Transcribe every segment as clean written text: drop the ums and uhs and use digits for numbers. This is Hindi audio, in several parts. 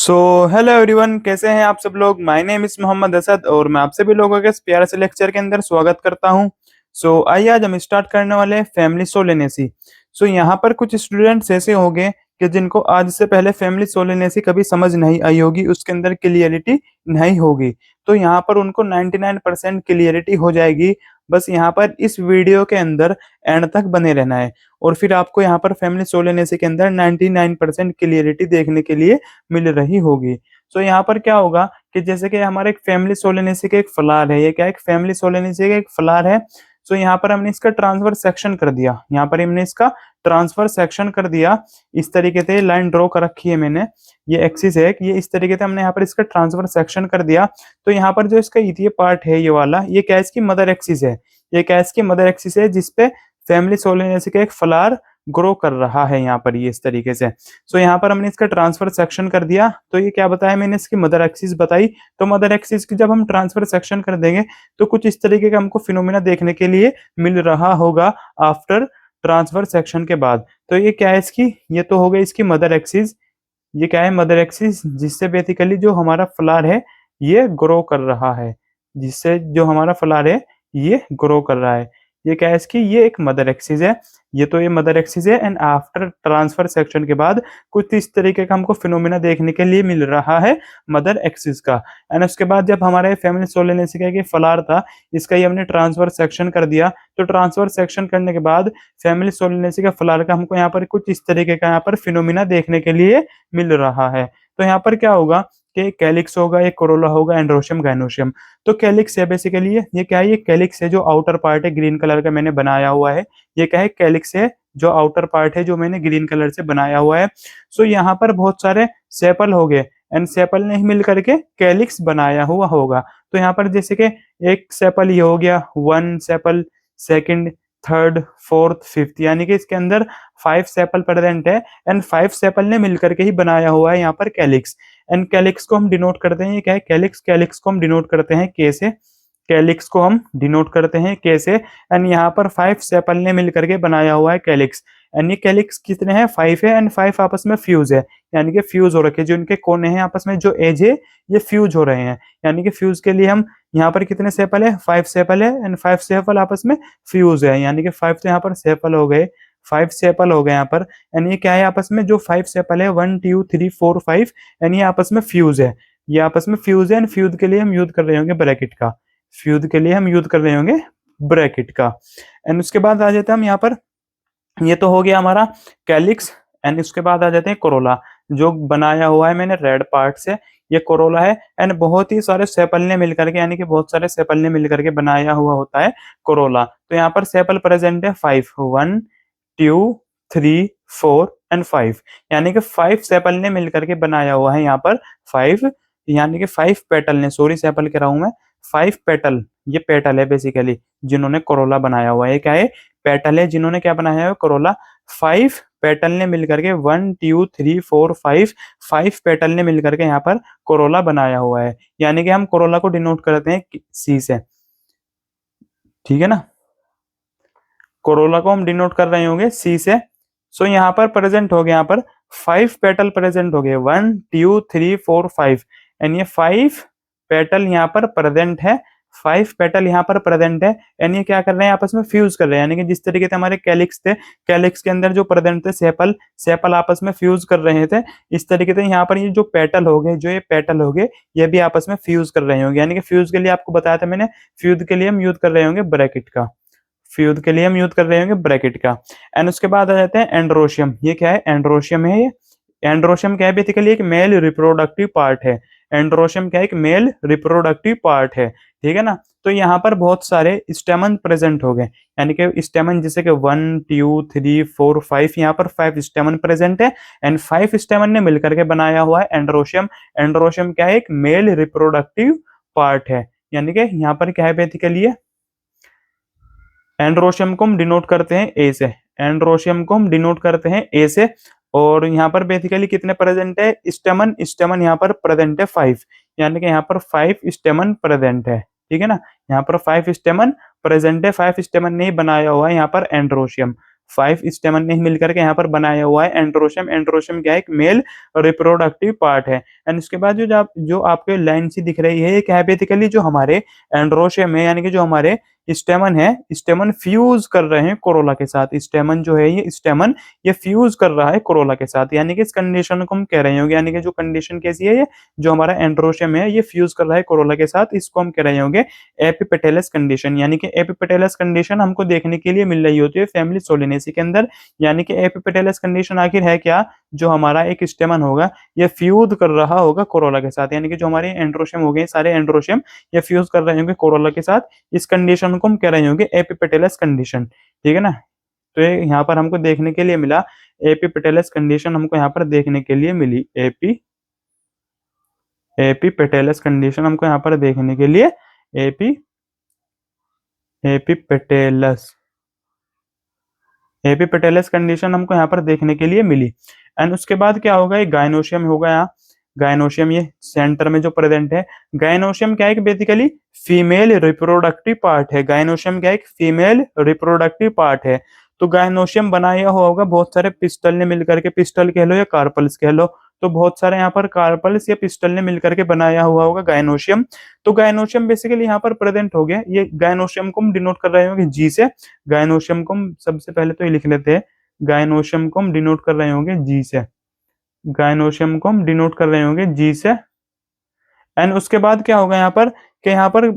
सो हेलो एवरीवन, कैसे हैं आप सब लोग। My name is Mohammad Asad और मैं आप सभी लोगों के इस प्यारे से लेक्चर के अंदर स्वागत करता हूं। आइए आज हम स्टार्ट करने वाले हैं फैमिली सोलेनेसी। यहाँ पर कुछ स्टूडेंट्स ऐसे होंगे कि जिनको आज से पहले फैमिली सोलेनेसी कभी समझ नहीं आई होगी, उसके अंदर क्लियरिटी नहीं होगी। तो यहाँ पर उनको 99% क्लियरिटी हो जाएगी। बस यहाँ पर इस वीडियो के अंदर एंड तक बने रहना है और फिर आपको यहाँ पर फैमिली सोलेनेसी के अंदर 99% क्लियरिटी देखने के लिए मिल रही होगी। यहाँ पर क्या होगा कि जैसे कि हमारे एक फैमिली सोलेनेसी का एक फ्लावर है। ये क्या है? एक फैमिली सोलेनेसी का एक फ्लावर है। यहाँ पर हमने इसका ट्रांसफर सेक्शन कर दिया। यहाँ पर हमने इसका ट्रांसफर सेक्शन कर दिया। इस तरीके से लाइन ड्रॉ कर रखी है मैंने। ये एक्सिस है कि ये इस तरीके से हमने यहाँ पर इसका ट्रांसफर सेक्शन कर दिया। तो यहाँ पर जो इसका ये पार्ट है, ये वाला, ये क्या है? इसकी मदर एक्सिस है। ये क्या है? इसकी मदर एक्सिस है जिसपे फैमिली सोलेनेसी का एक फ्लावर ग्रो कर रहा है यहाँ पर, ये इस तरीके से। यहाँ पर हमने इसका ट्रांसफर सेक्शन कर दिया। तो ये क्या बताया मैंने? इसकी मदर एक्सिस बताई। तो मदर एक्सिस की जब हम ट्रांसफर सेक्शन कर देंगे तो कुछ इस तरीके का हमको फिनोमिना देखने के लिए मिल रहा होगा आफ्टर ट्रांसफर सेक्शन के बाद। तो ये क्या है? इसकी, ये तो हो गई इसकी मदर एक्सिस। ये क्या है? मदर एक्सिस, जिससे बेसिकली जो हमारा फ्लावर है ये ग्रो कर रहा है। जिससे जो हमारा फ्लावर है ये ग्रो कर रहा है। ये क्या है? इसकी, ये एक मदर एक्सिस है। ये मदर एक्सिस है। एंड आफ्टर ट्रांसफर सेक्शन के बाद कुछ इस तरीके का हमको फिनोमिना देखने के लिए मिल रहा है मदर एक्सिस का। एंड उसके बाद जब हमारे फैमिली सोलेनेसी का ये फ्लावर था, इसका ये हमने ट्रांसफर सेक्शन कर दिया। तो ट्रांसफर सेक्शन करने के बाद फैमिली सोलेनेसी का फ्लावर का हमको यहाँ पर कुछ इस तरीके का यहाँ पर फिनोमिना देखने के लिए मिल रहा है। तो यहाँ पर क्या होगा कि कैलिक्स होगा, एक कोरोला होगा, एंड्रोशियम, गाइनोशियम। तो कैलिक्स है बेसिकली, ये क्या है? ये कैलिक्स है, जो आउटर पार्ट है ग्रीन कलर का मैंने बनाया हुआ है। ये क्या है? कैलिक्स है, जो आउटर पार्ट है जो मैंने ग्रीन कलर से बनाया हुआ है। यहाँ पर बहुत सारे सेपल हो गए एंड सेपल ने ही मिल करके कैलिक्स बनाया हुआ होगा। तो यहाँ पर जैसे कि एक सेपल ये हो गया, one sepal, second, third, fourth, fifth, यानी कि इसके अंदर 5 सेपल प्रेजेंट है एंड 5 सेपल ने मिलकर के ही बनाया हुआ है यहाँ पर कैलिक्स। एंड कैलिक्स को हम डिनोट करते हैं, ये क्या है? कैलिक्स। कैलिक्स को हम डिनोट करते हैं के से। कैलिक्स को हम डिनोट करते हैं के से। एंड यहाँ पर 5 सेपल ने मिलकर के बनाया हुआ है कैलिक्स। एंड ये कैलिक्स कितने हैं? 5 है। एंड 5 आपस में फ्यूज है, यानी कि फ्यूज हो रखे, जो इनके कोने हैं आपस में, जो एज है, ये फ्यूज हो रहे हैं। यानी कि फ्यूज के लिए हम यहाँ पर कितने सेपल है? 5 सेपल है। एंड 5 सेपल आपस में फ्यूज है, यानी कि 5 तो यहाँ पर सेपल हो गए, 5 सेपल हो गए यहाँ पर। एंड ये क्या है? आपस में जो 5 सेपल है, 1 2 3 4 5, एंड ये आपस में फ्यूज है। ये आपस में फ्यूज है। एंड फ्यूज के लिए हम यूज कर रहे होंगे ब्रैकेट का। फ्यूज के लिए हम यूज कर रहे होंगे ब्रैकेट का। एंड उसके बाद आ जाते हैं हम यहाँ पर, ये तो हो गया हमारा कैलिक्स। एंड उसके बाद आ जाते हैं कोरोला, जो बनाया हुआ है मैंने रेड पार्ट से। ये कोरोला है। एंड बहुत ही सारे सेपल ने मिलकर के, यानी कि बहुत सारे सेपल ने मिलकर के बनाया हुआ होता है कोरोला। तो यहाँ पर सेपल प्रेजेंट है 5, 1 2 3 4 एंड 5, यानी कि 5 सेपल ने मिलकर के बनाया हुआ है यहाँ पर 5, यानी कि 5 पेटल ने, सॉरी सेपल कह रहा हूं मैं, 5 पेटल, ये पेटल है बेसिकली जिन्होंने कोरोला बनाया हुआ है। ये क्या है? पेटल है जिन्होंने क्या बनाया है? कोरोला। 5 पेटल ने मिलकर के 1 2 3 4 5, 5 पेटल ने मिलकर के यहाँ पर कोरोला बनाया हुआ है। यानी कि हम कोरोला को डिनोट करते हैं सी से, ठीक है ना? कोरोला को हम डिनोट कर रहे होंगे सी से। यहाँ पर प्रेजेंट हो गया, यहाँ पर 5 पेटल प्रेजेंट हो गए, 1 2 3 4 5। एंड ये 5 पेटल यहाँ पर प्रेजेंट है, 5 पेटल यहाँ पर प्रेजेंट है। एंड ये क्या कर रहे हैं? आपस में फ्यूज कर रहे हैं, यानी कि जिस तरीके से हमारे कैलिक्स थे, कैलिक्स के अंदर जो प्रेजेंट थे सेपल, सेपल आपस में फ्यूज कर रहे थे। इस तरीके से यहाँ पर ये जो पेटल हो गए, जो ये पेटल हो गए, ये भी आपस में फ्यूज कर रहे होंगे। यानी कि फ्यूज के लिए आपको बताया था मैंने, फ्यूज के लिए हम यूज कर रहे होंगे ब्रैकेट का। फ्यूज के लिए हम यूज कर रहे होंगे ब्रैकेट का। एंड उसके बाद आ जाते हैं एंड्रोशियम। ये क्या है? एंड्रोशियम है ये। एंड्रोशियम क्या है? बेसिकली एक मेल रिप्रोडक्टिव पार्ट है। एंड्रोशियम क्या है? एक मेल रिप्रोडक्टिव पार्ट है, ठीक है ना? तो यहाँ पर बहुत सारे स्टेमन प्रेजेंट हो गए, यानी कि स्टेमन जैसे कि 1 2 3 4 5, यहाँ पर 5 स्टेमन प्रेजेंट है। एंड 5 स्टेमन ने मिलकर के बनाया हुआ है एंड्रोशियम। एंड्रोशियम क्या है? एक मेल रिप्रोडक्टिव पार्ट है। यानी कि यहाँ पर क्या है बेसिकली? एंड्रोशियम को हम डिनोट करते हैं ए से। एंड्रोशियम को हम डिनोट करते हैं ए से। और यहाँ पर बेसिकली कितने प्रेजेंट है? स्टेमन। स्टेमन यहाँ पर प्रेजेंट है 5, यानी कि यहाँ पर 5 स्टेमन प्रेजेंट है, ठीक है ना? यहाँ पर 5 स्टेमन प्रेजेंट है, 5 स्टेमन नहीं बनाया हुआ है यहाँ पर एंड्रोशियम। 5 स्टेमन ने ही मिलकर के यहाँ पर बनाया हुआ है एंड्रोशियम। एंड्रोशियम क्या है, एक मेल रिप्रोडक्टिव पार्ट है। एंड उसके बाद जो आपके लाइन सी दिख रही है, ये क्या है, बेसिकली जो हमारे एंड्रोशियम है, यानी कि जो हमारे स्टेमन है, स्टेमन फ्यूज कर रहे हैं कोरोला के साथ। स्टेमन जो है, ये स्टेमन ये फ्यूज कर रहा है कोरोला के साथ, यानी कि इस कंडीशन को हम कह रहे होंगे, यानी कि जो कंडीशन कैसी है, ये जो हमारा एंड्रोशियम है ये फ्यूज कर रहा है कोरोला के साथ, इसको हम कह रहे होंगे एपिपेटेलस कंडीशन। यानी कि एपिपेटेलस कंडीशन हमको देखने के लिए मिल रही होती है फैमिली सोलेनेसी के अंदर। यानी कि एपिपेटेलस कंडीशन आखिर है क्या, जो हमारा एक स्टेमन होगा ये फ्यूज कर रहा होगा कोरोला के साथ, यानी कि जो हमारे एंड्रोशियम हो गए सारे एंड्रोशियम ये फ्यूज कर रहे होंगे कोरोला के साथ। इस कंडीशन को हम कह रहे होंगे एपिपेटेलस कंडीशन। ठीक है ना, तो ये यहाँ पर हमको देखने के लिए मिला, एपिपेटेलस कंडीशन हमको यहाँ पर देखने के लिए मिली। एपिपेटेलस कंडीशन हमको यहाँ पर देखने के लिए एपिपेटेलस एपिपेटेलस कंडीशन हमको यहाँ पर देखने के लिए मिली। एंड उसके बाद क्या होगा, एक गायनोशियम होगा यहाँ। गायनोशियम ये सेंटर में जो प्रेजेंट है। गायनोशियम क्या है, बेसिकली फीमेल रिप्रोडक्टिव पार्ट है। गायनोशियम क्या है, एक फीमेल रिप्रोडक्टिव पार्ट है। तो गायनोशियम बनाया हुआ होगा बहुत सारे पिस्टल ने मिलकर के, पिस्टल कह लो या कार्पल्स कह लो, तो बहुत सारे यहाँ पर कार्पल्स या पिस्टल ने मिलकर के बनाया हुआ होगा गायनोशियम। तो गायनोशियम बेसिकली यहाँ पर प्रेजेंट हो गया। ये गायनोशियम को हम डिनोट कर रहे होंगे जी से। गायनोशियम को हम सबसे पहले तो ये लिख लेते हैं, गायनोशियम को हम डिनोट कर रहे होंगे जी से। गायनोशियम को हम डिनोट कर रहे होंगे जी से। एंड उसके बाद क्या होगा यहाँ पर, कि यहाँ पर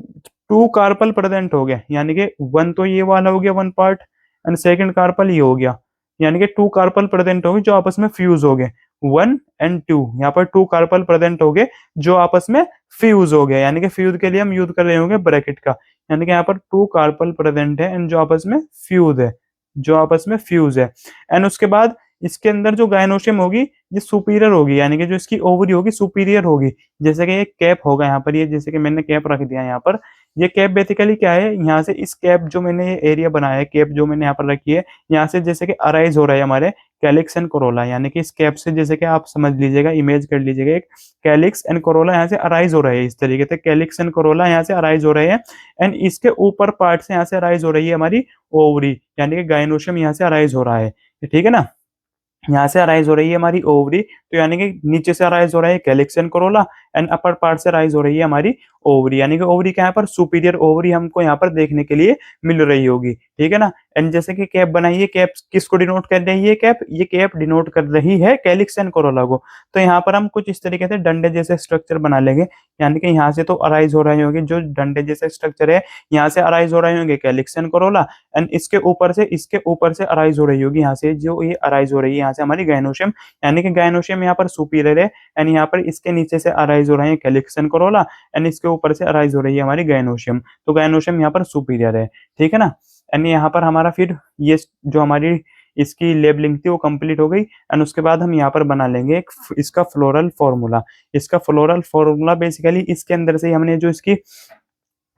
2 कार्पल प्रेजेंट हो गए, यानी कि 1 तो ये वाला हो गया 1 पार्ट, एंड सेकंड कार्पल ये हो गया, यानी कि 2 कार्पल प्रेजेंट हो गए जो आपस में फ्यूज हो गए। 1 एंड 2, यहाँ पर 2 कार्पल प्रेजेंट हो गए जो आपस में फ्यूज हो गए, यानी कि फ्यूज के लिए हम यूज कर रहे होंगे ब्रैकेट का, यानी कि यहाँ पर 2 कार्पल प्रेजेंट है एंड जो आपस में फ्यूज है, जो आपस में फ्यूज है। एंड उसके बाद इसके अंदर जो गायनोशियम होगी ये सुपीरियर होगी, यानी कि जो इसकी ओवरी होगी सुपीरियर होगी। जैसे कि ये कैप होगा यहाँ पर, ये जैसे कि मैंने कैप रख दिया यहाँ पर। ये कैप बेसिकली क्या है, यहाँ से इस कैप जो मैंने ये एरिया बनाया है, कैप जो मैंने यहाँ पर रखी है, यहाँ से जैसे कि अराइज हो रहा है हमारे कैलिक्स एंड कोरोला, यानी कि इस कैप से जैसे कि आप समझ लीजिएगा, इमेज कर लीजिएगा, एक कैलिक्स एंड कोरोला यहाँ से अराइज हो रहे हैं। इस तरीके से कैलिक्स एंड कोरोला यहाँ से अराइज हो रहे हैं। एंड इसके ऊपर पार्ट से यहाँ से अराइज हो रही है हमारी ओवरी, यानी कि गायनोशियम यहाँ से अराइज हो रहा है। ठीक है ना, यहाँ से अराइज हो रही है हमारी ओवरी, तो यानी कि नीचे से अराइज हो रहा है calyx and Corolla, and upper part से अराइज हो रही है हमारी ओवरी, यानी कि ओवरी के यहाँ पर सुपीरियर ओवरी हमको यहाँ पर देखने के लिए मिल रही होगी। ठीक है ना, एंड जैसे कि कैप बनाई है, कैप किसको डिनोट कर रही है, कैप ये कैप डिनोट कर रही है कैलिक्स एंड कोरोला को। तो यहाँ पर हम कुछ इस तरीके से डंडे जैसे स्ट्रक्चर बना लेंगे, यानी कि यहाँ से तो अराइज हो रहे होंगे जो डंडे जैसे स्ट्रक्चर है, यहाँ से अराइज हो रहे होंगे कैलिक्स एंड कोरोला, एंड इसके ऊपर से अराइज हो रही होगी, यहाँ से जो ये अराइज हो रही है यहाँ से हमारी गायनोशियम, यानी कि गायनोशियम यहाँ पर सुपीरियर है, एंड यहाँ पर इसके नीचे से अराइज हो रहे हैं कैलिक्स एंड कोरोला, एंड इसके ऊपर से अराइज हो रही है हमारी गायनोशियम। तो गायनोशियम यहाँ पर सुपीरियर है। ठीक है ना, एंड यहाँ पर हमारा फिर ये जो हमारी इसकी लेबलिंग थी वो कंप्लीट हो गई। एंड उसके बाद हम यहाँ पर बना लेंगे एक इसका फ्लोरल फॉर्मूला। इसका फ्लोरल फॉर्मूला बेसिकली इसके अंदर से हमने जो इसकी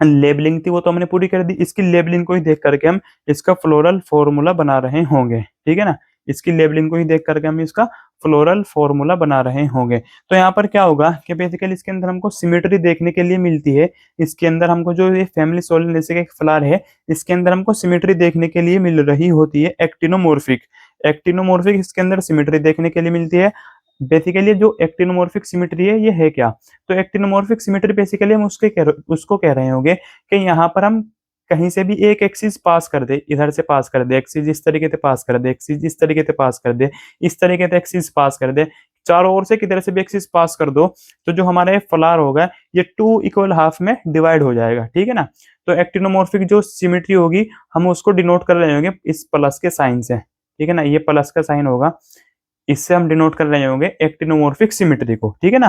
लेबलिंग थी वो तो हमने पूरी कर दी, इसकी लेबलिंग को ही देख करके हम इसका फ्लोरल फॉर्मूला बना रहे होंगे। ठीक है ना, इसकी लेबलिंग को ही देख करके हम इसका फ्लोरल फॉर्मूला बना रहे होंगे। तो यहाँ पर क्या होगा कि बेसिकली इसके अंदर हमको सिमेट्री देखने के लिए मिलती है। इसके अंदर हमको जो ये फैमिली सोलेनेसी का एक फ्लावर है, इसके अंदर हमको सिमेट्री देखने के लिए मिल रही होती है, एक्टिनोमोर्फिक। एक्टिनोमोर्फिक इसके अंदर सिमेट्री देखने के लिए मिलती है। बेसिकली जो एक्टिनोमोर्फिक सिमेट्री है ये है क्या, तो एक्टिनोमोर्फिक सिमेट्री बेसिकली हम उसको कह रहे होंगे कि यहाँ पर हम कहीं से भी एक एक्सिस पास कर दे, इधर से पास कर दे, एक्सिस इस तरीके से पास कर दे, एक्सिस इस तरीके से पास कर दे, इस तरीके से एक्सिस पास कर दे, चारों ओर से किधर से भी एक्सिस पास कर दो, तो जो हमारा ये फ्लावर होगा ये 2 इक्वल हाफ में डिवाइड हो जाएगा। ठीक है ना, तो एक्टिनोमोर्फिक जो सिमेट्री होगी हम उसको डिनोट कर रहे होंगे इस प्लस के साइन से। ठीक है ना, ये प्लस का साइन होगा, इससे हम डिनोट कर रहे होंगे एक्टिनोमोर्फिक सिमेट्री को। ठीक है ना,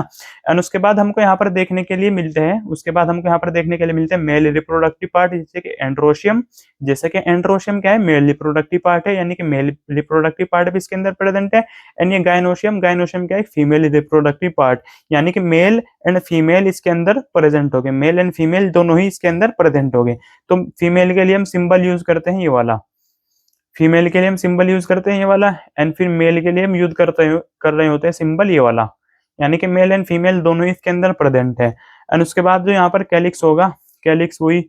एंड उसके बाद हमको यहाँ पर देखने के लिए मिलते हैं, उसके बाद हमको यहाँ पर देखने के लिए मिलते हैं मेल रिप्रोडक्टिव पार्ट, जैसे कि एंड्रोशियम। जैसे कि एंड्रोशियम क्या है, मेल रिप्रोडक्टिव पार्ट है, यानी कि मेल रिप्रोडक्टिव पार्ट भी इसके अंदर प्रेजेंट है। एंड ये गायनोशियम, गायनोशियम क्या है, फीमेल रिप्रोडक्टिव पार्ट, यानी कि मेल एंड फीमेल इसके अंदर प्रेजेंट हो गए, मेल एंड फीमेल दोनों ही इसके अंदर प्रेजेंट हो गए। तो फीमेल के लिए हम सिंबल यूज करते हैं ये वाला, फीमेल के लिए हम सिंबल यूज करते हैं ये वाला, एंड फिर मेल के लिए हम यूज कर रहे होते हैं सिंबल ये वाला, यानी कि मेल एंड फीमेल दोनों ही इसके अंदर प्रेजेंट है। एंड उसके बाद जो यहाँ पर कैलिक्स होगा, कैलिक्स हुई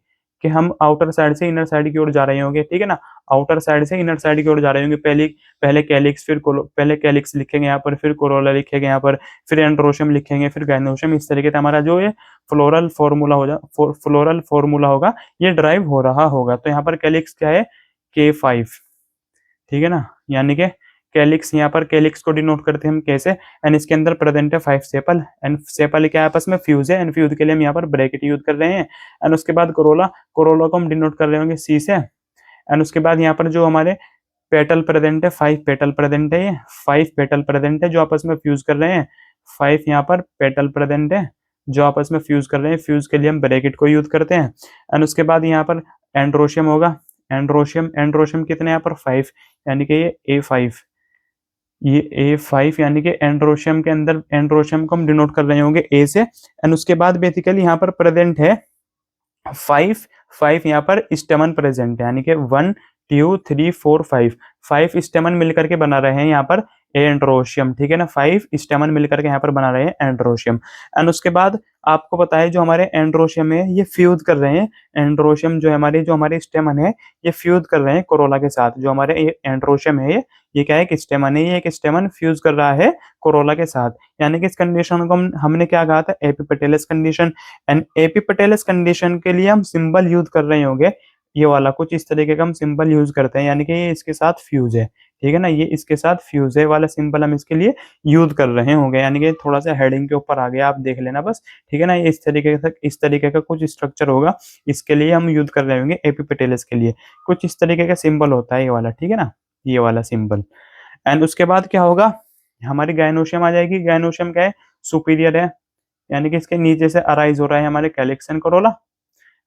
कि हम आउटर साइड से इनर साइड की ओर जा रहे होंगे। ठीक है ना, आउटर साइड से इनर साइड की ओर जा रहे होंगे। पहले कैलिक्स, फिर पहले कैलिक्स लिखेंगे यहाँ पर, फिर कोरोला लिखेंगे यहाँ पर, फिर एंड्रोशियम लिखेंगे, फिर गाइनोशियम। इस तरीके से हमारा जो ये फ्लोरल फॉर्मूला होगा ये ड्राइव हो रहा होगा। तो यहाँ पर कैलिक्स क्या है, K5, ठीक है ना, यानी कि कैलिक्स, यहाँ पर कैलिक्स को डिनोट करते हैं हम कैसे, एंड इसके अंदर प्रेजेंट है 5 सेपल, एंड सेपल क्या आपस में फ्यूज है, एंड फ्यूज के लिए हम यहाँ पर ब्रैकेट यूज कर रहे हैं। एंड उसके बाद कोरोला, कोरोला को हम डिनोट कर रहे होंगे C से। एंड उसके बाद यहाँ पर जो हमारे पेटल प्रेजेंट है, 5 पेटल प्रेजेंट है, ये 5 पेटल प्रेजेंट है जो आपस में फ्यूज कर रहे हैं। 5 यहाँ पर पेटल प्रेजेंट है जो आपस में फ्यूज कर रहे हैं। फ्यूज के लिए हम ब्रैकेट को यूज करते हैं। एंड उसके बाद यहाँ पर एंड्रोशियम होगा, एंड्रोशियम, एंड्रोशियम कितने यहाँ पर 5, यानी कि ये A5, ये A5 यानी कि एंड्रोशियम के अंदर, एंड्रोशियम को हम डिनोट कर रहे होंगे A से। एंड उसके बाद बेसिकली यहाँ पर प्रेजेंट है 5 यहाँ पर स्टेमन प्रेजेंट है, यानी कि 1 2 3 4 5 स्टेमन मिलकर के बना रहे हैं यहाँ पर एंड्रोशियम, ठीक है ना, 5 स्टेमन मिलकर के यहाँ पर बना रहे हैं एंड्रोशियम। एंड उसके बाद आपको पता है जो हमारे एंड्रोशियम है ये फ्यूज कर रहे हैं, एंड्रोशियम जो हमारे, जो हमारे स्टेमन है ये फ्यूज कर रहे हैं कोरोला के साथ। जो हमारे एंड्रोशियम है ये क्या है, एक स्टेमन है, ये एक स्टेमन फ्यूज कर रहा है कोरोला के साथ, यानी कि इस कंडीशन को हमने क्या कहा था, एपिपेटेलस कंडीशन। एंड एपिपेटेलस कंडीशन के लिए हम सिंबल यूज कर रहे होंगे ये वाला, कुछ इस तरीके का हम सिंबल यूज करते हैं, यानी कि ये इसके साथ फ्यूज है, ठीक है ना, ये इसके साथ फ्यूज है वाला सिंबल हम इसके लिए यूज कर रहे होंगे, यानी कि थोड़ा सा हेडिंग के ऊपर आ गया, आप देख लेना बस, ठीक है ना। ये इस तरीके का कुछ स्ट्रक्चर होगा, इसके लिए हम यूज कर रहे होंगे एपिपेटेलस के लिए, कुछ इस तरीके का सिंबल होता है ये वाला, ठीक है ना, ये वाला सिंबल। एंड उसके बाद क्या होगा, हमारी गायनोशियम आ जाएगी। गायनोशियम क्या है, सुपीरियर है, यानी कि इसके नीचे से अराइज हो रहा है हमारे कैलिक्स एंड कोरोला,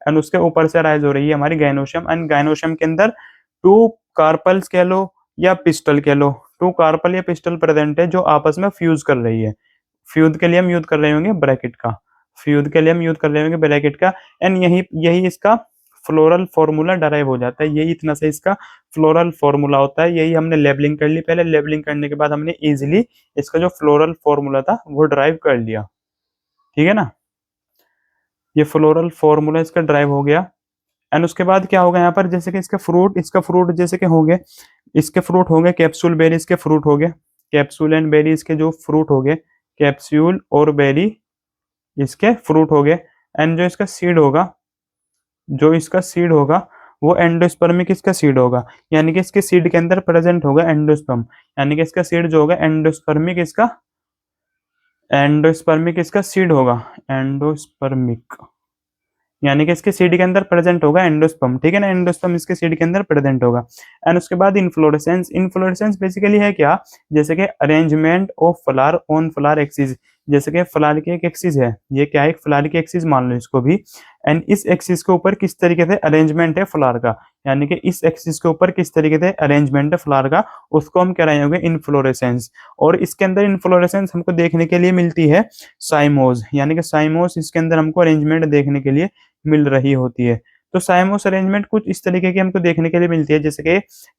एंड उसके ऊपर से अराइज हो रही है हमारी गायनोशियम। एंड गायनोशियम के अंदर 2 कार्पल्स कह लो या पिस्टल कह लो, 2 कार्पल या पिस्टल प्रेजेंट है जो आपस में फ्यूज कर रही है। फ्यूज के लिए हम यूज कर रहे होंगे ब्रैकेट का, फ्यूज के लिए हम यूज कर रहे होंगे ब्रैकेट का। एंड यही यही इसका फ्लोरल फॉर्मूला डराइव हो जाता है, यही इतना सा इसका फ्लोरल फॉर्मूला होता है। यही हमने लेबलिंग कर ली, पहले लेबलिंग करने के बाद हमने इजीली इसका जो फ्लोरल फॉर्मूला था वो ड्राइव कर लिया, ठीक है ना, ये फ्लोरल फॉर्मूला इसका ड्राइव हो गया। एंड उसके बाद क्या होगा यहाँ पर, जैसे कि इसका फ्रूट जैसे कि हो गए, इसके फ्रूट हो गए, कैप्सूल बेरी इसके फ्रूट हो गए, कैप्सूल एंड बेरी इसके जो फ्रूट हो गए, कैप्सूल और बेरी इसके फ्रूट हो गए। एंड जो इसका सीड होगा, जो इसका सीड होगा वो एंडोस्पर्मिक इसका सीड होगा, यानी कि इसके सीड के अंदर प्रेजेंट होगा एंडोस्पर्म, यानी कि इसका सीड जो होगा एंडोस्पर्मिक इसका सीड होगा, एंडोस्पर्मिक, यानी कि इसके सीड के अंदर प्रेजेंट होगा एंडोस्पर्म, ठीक है ना, एंडोस्पर्म इसके सीड के अंदर प्रेजेंट होगा। एंड उसके बाद इन्फ्लोरेसेंस, इन्फ्लोरेसेंस बेसिकली है क्या, जैसे कि arrangement of flower on flower axis, जैसे कि फ्लावर की एक एक्सिस है, ये क्या है, एक फ्लावर की एक्सिस मान लो इसको भी। एंड इस एक्सिस के ऊपर किस तरीके से अरेंजमेंट है फ्लावर का, यानी कि इस एक्सिस के ऊपर किस तरीके से अरेंजमेंट है फ्लावर का, उसको हम कह रहे होंगे इन्फ्लोरेसेंस। और इसके अंदर इन्फ्लोरेसेंस हमको देखने के लिए मिलती है साइमोज, यानी कि साइमोज इसके अंदर हमको अरेंजमेंट देखने के लिए मिल रही होती है। तो साइमोस अरेंजमेंट कुछ इस तरीके की हमको देखने के लिए मिलती है, जैसे कि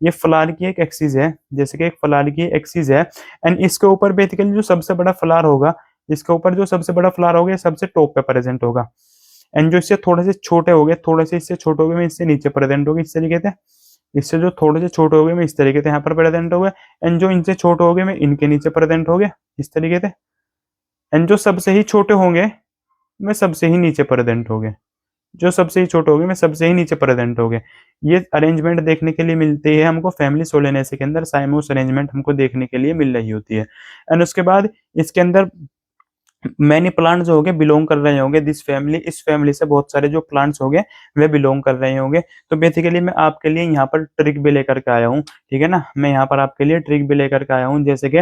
ये फ्लावर की एक एक्सिस है, जैसे कि एक फ्लावर की एक्सिस है, एंड इसके ऊपर बेसिकली जो सबसे बड़ा फ्लावर होगा, इसके ऊपर जो सबसे बड़ा फ्लावर होगा सबसे टॉप पे प्रेजेंट होगा। एंड जो इससे थोड़े से छोटे हो गए, थोड़े से इससे छोटे हो गए, मैं इससे नीचे प्रेजेंट होगी इस तरीके से, इससे जो थोड़े से छोटे हो गए मैं इस तरीके से यहाँ पर प्रेजेंट हो गए, एंड जो इनसे छोटे हो गए मैं इनके नीचे प्रेजेंट हो गया इस तरीके से, एंड जो सबसे ही छोटे होंगे मैं सबसे ही नीचे प्रेजेंट हो गए, जो सबसे ही छोटे हो गए मैं सबसे ही नीचे प्रेजेंट हो गए। ये अरेंजमेंट देखने के लिए मिलती है हमको फैमिली सोलेनेसी के अंदर, साइमोस अरेंजमेंट हमको देखने के लिए मिल रही होती है। एंड उसके बाद इसके अंदर मैनी प्लांट्स हो गए बिलोंग कर रहे होंगे दिस फैमिली, इस फैमिली से बहुत सारे जो प्लांट्स हो गए वे बिलोंग कर रहे होंगे। तो बेसिकली मैं आपके लिए यहाँ पर ट्रिक भी लेकर के आया हूँ, ठीक है ना, मैं यहाँ पर आपके लिए ट्रिक भी लेकर के आया हूँ, जैसे कि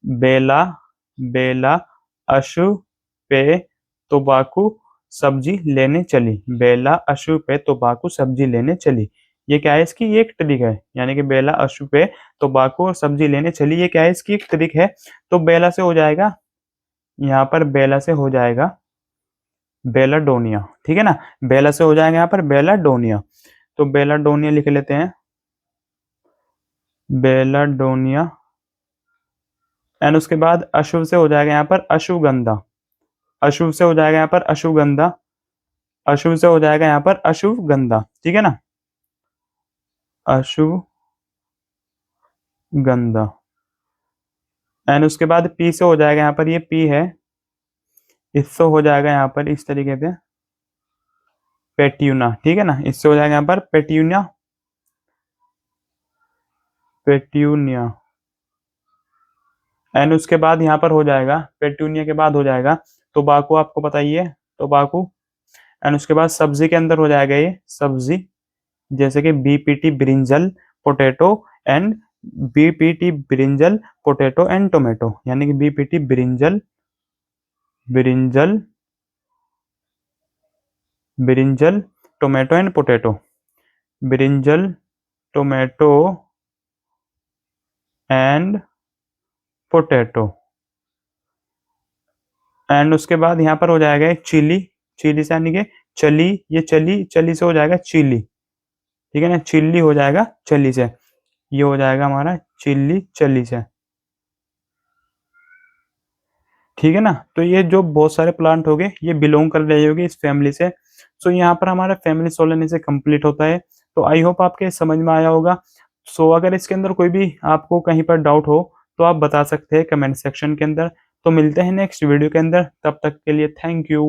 बेला बेला अशु पे तोबाकू सब्जी लेने चली, बेला अशु पे तोबाकू सब्जी लेने चली, ये क्या है, इसकी ये एक ट्रिक है, यानी कि बेला अशु पे तोबाकू और सब्जी लेने चली, ये क्या है, इसकी एक ट्रिक है। तो बेला से हो जाएगा, यहाँ पर बेला से हो जाएगा बेलाडोनिया, ठीक है ना, बेला से हो जाएगा यहाँ पर बेलाडोनिया, तो बेलाडोनिया लिख लेते हैं, बेलाडोनिया। एंड उसके बाद अशुभ से हो जाएगा यहाँ पर अशुगंधा, अशुभ से हो जाएगा यहाँ पर अशुगंधा, अशुभ से हो जाएगा यहाँ पर अशुभ गंधा, ठीक है ना। अश्वगंधा। एंड उसके बाद पी से हो जाएगा, यहाँ पर ये पी है, इससे हो जाएगा यहाँ पर इस तरीके से पेट्यूना, ठीक है ना, इससे हो जाएगा यहाँ पर पेट्यूनिया, पेट्यूनिया। एंड उसके बाद यहाँ पर हो जाएगा पेट्यूनिया के बाद हो जाएगा टोबाको, आपको पता ही है टोबाको। एंड उसके बाद सब्जी के अंदर हो जाएगा ये सब्जी, जैसे कि BPT brinjal potato and BPT brinjal potato and tomato, यानी कि BPT brinjal brinjal brinjal tomato and potato, brinjal tomato and potato. And उसके बाद यहाँ पर हो जाएगा चिली, चिली से यानी कि चली, ये चली, चली से हो जाएगा चिली, ठीक है ना, चिल्ली हो जाएगा चली से, ये हो जाएगा हमारा चिल्ली चली से, ठीक है ना। तो ये जो बहुत सारे प्लांट हो गए ये बिलोंग कर रहे होंगे इस फैमिली से। सो यहाँ पर हमारा फैमिली सोलेने से कंप्लीट होता है। तो आई होप आपके समझ में आया होगा। सो अगर इसके अंदर कोई भी आपको कहीं पर डाउट हो तो आप बता सकते हैं कमेंट सेक्शन के अंदर। तो मिलते हैं नेक्स्ट वीडियो के अंदर, तब तक के लिए थैंक यू।